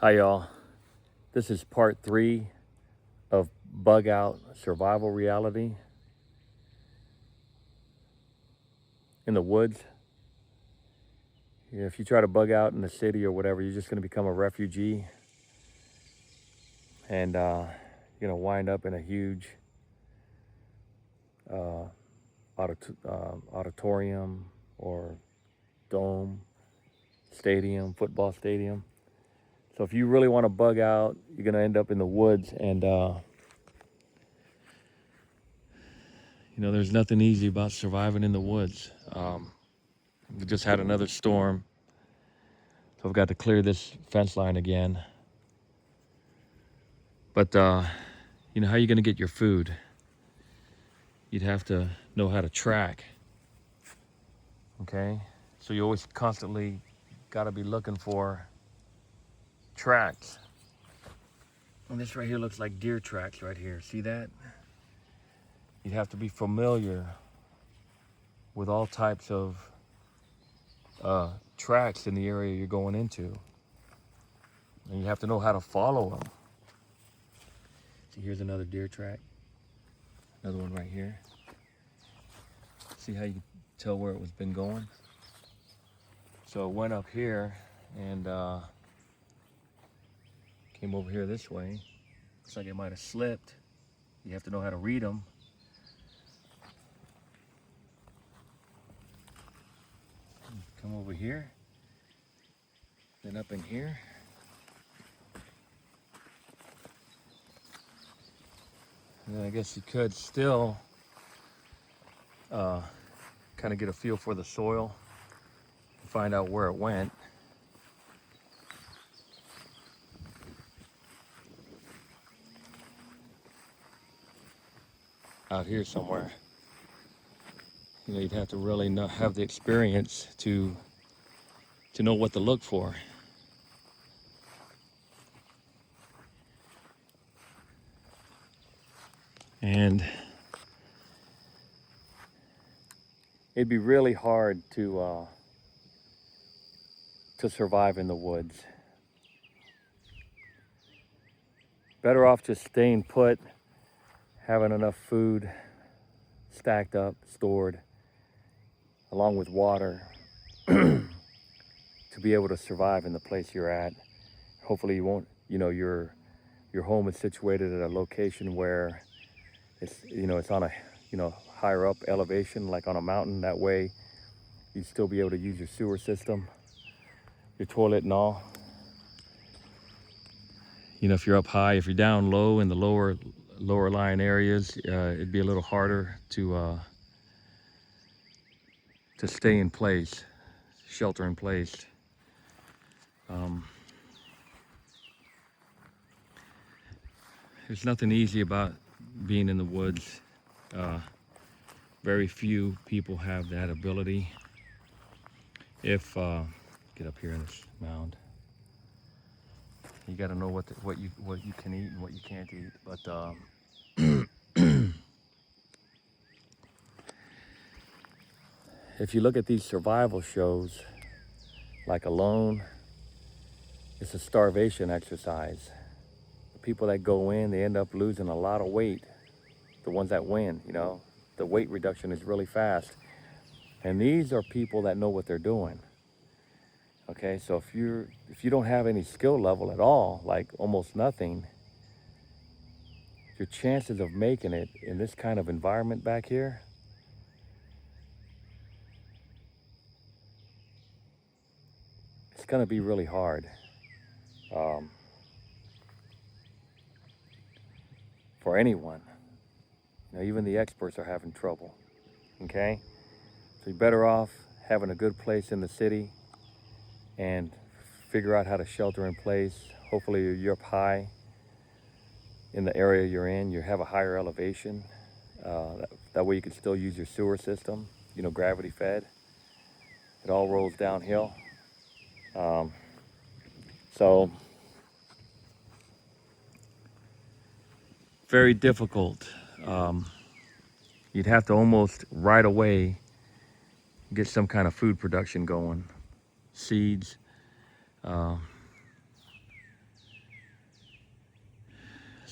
Hi y'all, this is part 3 of Bug Out Survival Reality in the woods. If you try to bug out in the city or whatever, you're just going to become a refugee and you're going to wind up in a huge uh, auditorium or dome, stadium, football stadium. So if you really want to bug out, you're going to end up in the woods, and there's nothing easy about surviving in the woods. We just had another storm, so I've got to clear this fence line again. But how are you going to get your food? You'd have to know how to track. Okay, so you always constantly got to be looking for tracks. And this right here looks like deer tracks right here. See that? You'd have to be familiar with all types of tracks in the area you're going into. And you have to know how to follow them. See, here's another deer track. Another one right here. See how you can tell where it was been going? So it went up here and came over here this way. Looks like it might have slipped. You have to know how to read them. Come over here, then up in here. And then I guess you could still kind of get a feel for the soil and find out where it went. Out here somewhere. You'd have to really have the experience to know what to look for. And it'd be really hard to survive in the woods. Better off just staying put, having enough food stacked up, stored, along with water to be able to survive in the place you're at. Hopefully you won't, your home is situated at a location where it's on a, higher up elevation, like on a mountain. That way you'd still be able to use your sewer system, your toilet and all. If you're up high, if you're down low in the lower lying areas, it'd be a little harder to stay in place, shelter in place. There's nothing easy about being in the woods. Very few people have that ability. If get up here in this mound, you got to know what you can eat and what you can't eat. But if you look at these survival shows, like Alone, it's a starvation exercise. The people that go in, they end up losing a lot of weight. The ones that win, the weight reduction is really fast. And these are people that know what they're doing. Okay, so if you don't have any skill level at all, like almost nothing, your chances of making it in this kind of environment back here, it's gonna be really hard. For anyone. Even the experts are having trouble. Okay? So you're better off having a good place in the city and figure out how to shelter in place. Hopefully you're up high in the area you're in. You have a higher elevation. That way you can still use your sewer system, gravity fed. It all rolls downhill. So very difficult. You'd have to almost right away get some kind of food production going. Seeds,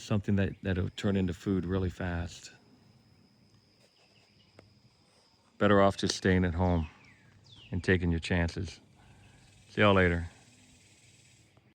something that'll turn into food really fast. Better off just staying at home and taking your chances. See y'all later.